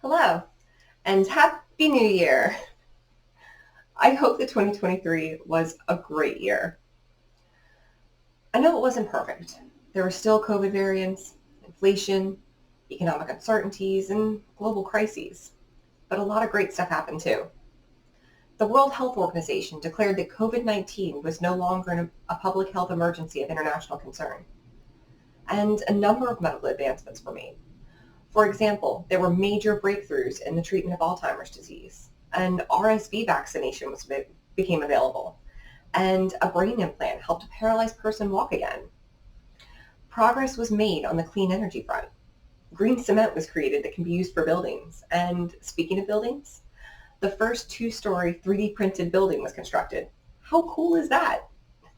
Hello, and Happy New Year. I hope that 2023 was a great year. I know it wasn't perfect. There were still COVID variants, inflation, economic uncertainties, and global crises. But a lot of great stuff happened too. The World Health Organization declared that COVID-19 was no longer a public health emergency of international concern. And a number of medical advancements were made. For example, there were major breakthroughs in the treatment of Alzheimer's disease, and RSV vaccination became available, and a brain implant helped a paralyzed person walk again. Progress was made on the clean energy front. Green cement was created that can be used for buildings, and speaking of buildings, the first two-story 3D printed building was constructed. How cool is that?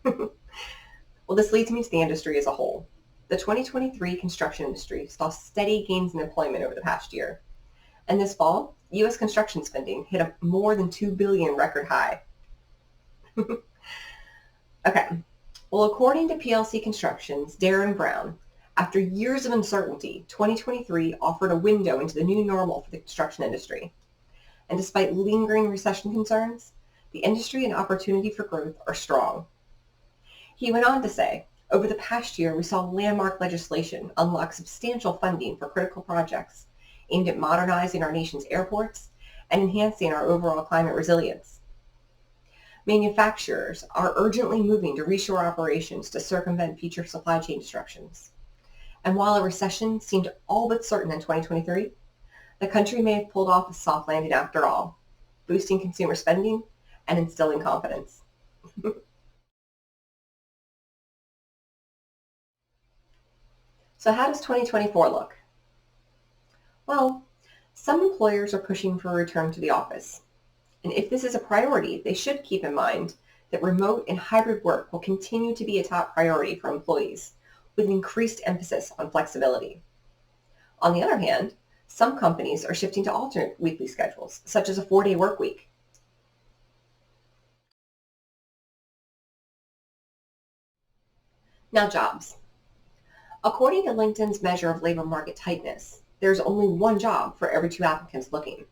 Well, this leads me to the industry as a whole. The 2023 construction industry saw steady gains in employment over the past year. And this fall, U.S. construction spending hit a more than $2 billion record high. Okay, well, according to PLC Construction's Darren Brown, after years of uncertainty, 2023 offered a window into the new normal for the construction industry. And despite lingering recession concerns, the industry and opportunity for growth are strong. He went on to say, over the past year, we saw landmark legislation unlock substantial funding for critical projects aimed at modernizing our nation's airports and enhancing our overall climate resilience. Manufacturers are urgently moving to reshore operations to circumvent future supply chain disruptions. And while a recession seemed all but certain in 2023, the country may have pulled off a soft landing after all, boosting consumer spending and instilling confidence. So how does 2024 look? Well, some employers are pushing for a return to the office. And if this is a priority, they should keep in mind that remote and hybrid work will continue to be a top priority for employees, with increased emphasis on flexibility. On the other hand, some companies are shifting to alternate weekly schedules, such as a 4-day work week. Now, jobs. According to LinkedIn's measure of labor market tightness, there's only one job for every 2 applicants looking.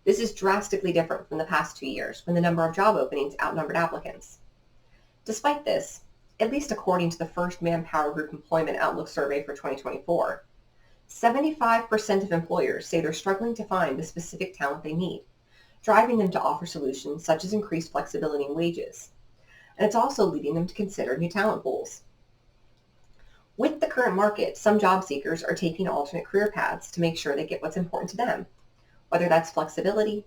This is drastically different from the past 2 years when the number of job openings outnumbered applicants. Despite this, at least according to the first Manpower Group Employment Outlook Survey for 2024, 75% of employers say they're struggling to find the specific talent they need, driving them to offer solutions such as increased flexibility in wages. And it's also leading them to consider new talent pools. With the current market, some job seekers are taking alternate career paths to make sure they get what's important to them, whether that's flexibility,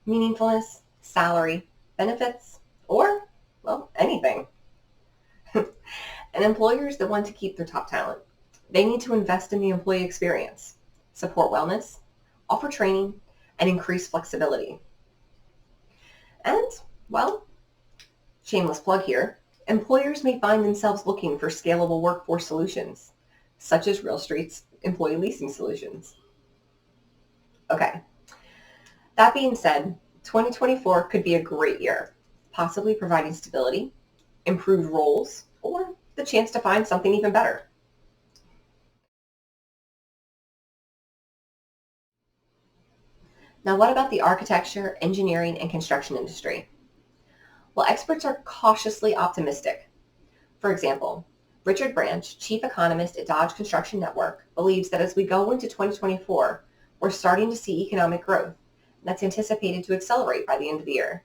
meaningfulness, salary, benefits, or, well, anything. And employers that want to keep their top talent, they need to invest in the employee experience, support wellness, offer training, and increase flexibility. And, well, shameless plug here, employers may find themselves looking for scalable workforce solutions, such as RealStreet's employee leasing solutions. Okay, that being said, 2024 could be a great year, possibly providing stability, improved roles, or the chance to find something even better. Now, what about the architecture, engineering, and construction industry? Well, experts are cautiously optimistic. For example, Richard Branch, chief economist at Dodge Construction Network, believes that as we go into 2024, we're starting to see economic growth, and that's anticipated to accelerate by the end of the year.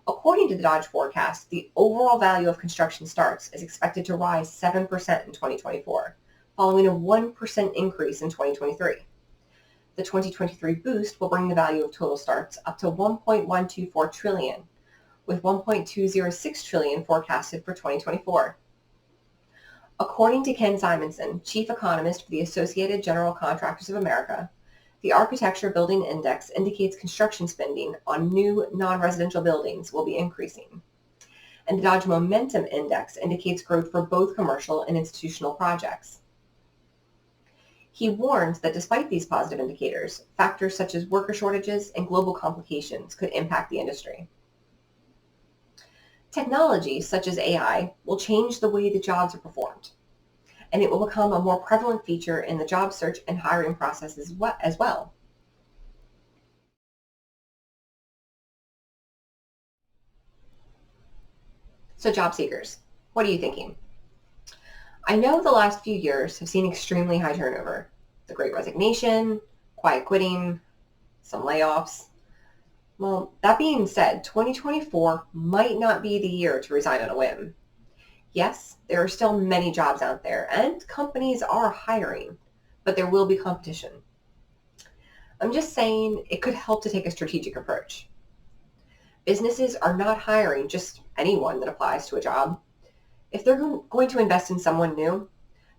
According to the Dodge forecast, the overall value of construction starts is expected to rise 7% in 2024, following a 1% increase in 2023. The 2023 boost will bring the value of total starts up to $1.124 trillion, with $1.206 trillion forecasted for 2024. According to Ken Simonson, chief economist for the Associated General Contractors of America, the Architecture Building Index indicates construction spending on new non-residential buildings will be increasing. And the Dodge Momentum Index indicates growth for both commercial and institutional projects. He warns that despite these positive indicators, factors such as worker shortages and global complications could impact the industry. Technology, such as AI, will change the way the jobs are performed, and it will become a more prevalent feature in the job search and hiring process as well. So job seekers, what are you thinking? I know the last few years have seen extremely high turnover. The Great Resignation, quiet quitting, some layoffs. Well, that being said, 2024 might not be the year to resign on a whim. Yes, there are still many jobs out there and companies are hiring, but there will be competition. I'm just saying it could help to take a strategic approach. Businesses are not hiring just anyone that applies to a job. If they're going to invest in someone new,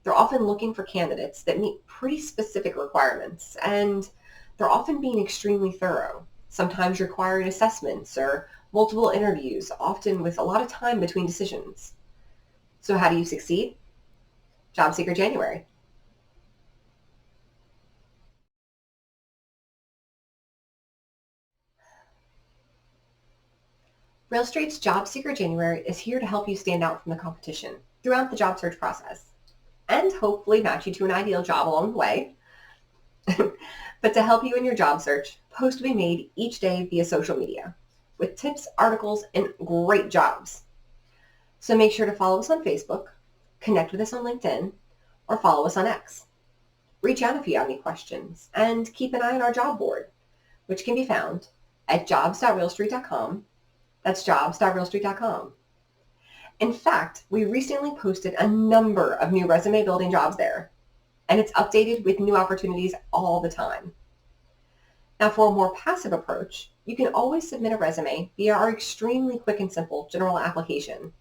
they're often looking for candidates that meet pretty specific requirements, and they're often being extremely thorough, sometimes requiring assessments or multiple interviews, often with a lot of time between decisions. So how do you succeed? Job Seeker January. RealStreet's Job Seeker January is here to help you stand out from the competition throughout the job search process and hopefully match you to an ideal job along the way. But to help you in your job search, posts will be made each day via social media with tips, articles, and great jobs. So make sure to follow us on Facebook, connect with us on LinkedIn, or follow us on X. Reach out if you have any questions, and keep an eye on our job board, which can be found at jobs.realstreet.com. That's jobs.realstreet.com. In fact, we recently posted a number of new resume building jobs there, and it's updated with new opportunities all the time. Now, for a more passive approach, you can always submit a resume via our extremely quick and simple general application.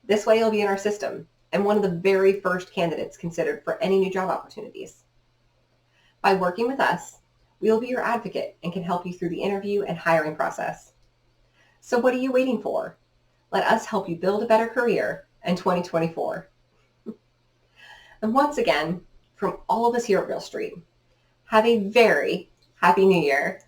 This way you'll be in our system and one of the very first candidates considered for any new job opportunities. By working with us, we will be your advocate and can help you through the interview and hiring process. So what are you waiting for? Let us help you build a better career in 2024. And once again, from all of us here at RealStreet, have a very happy New Year.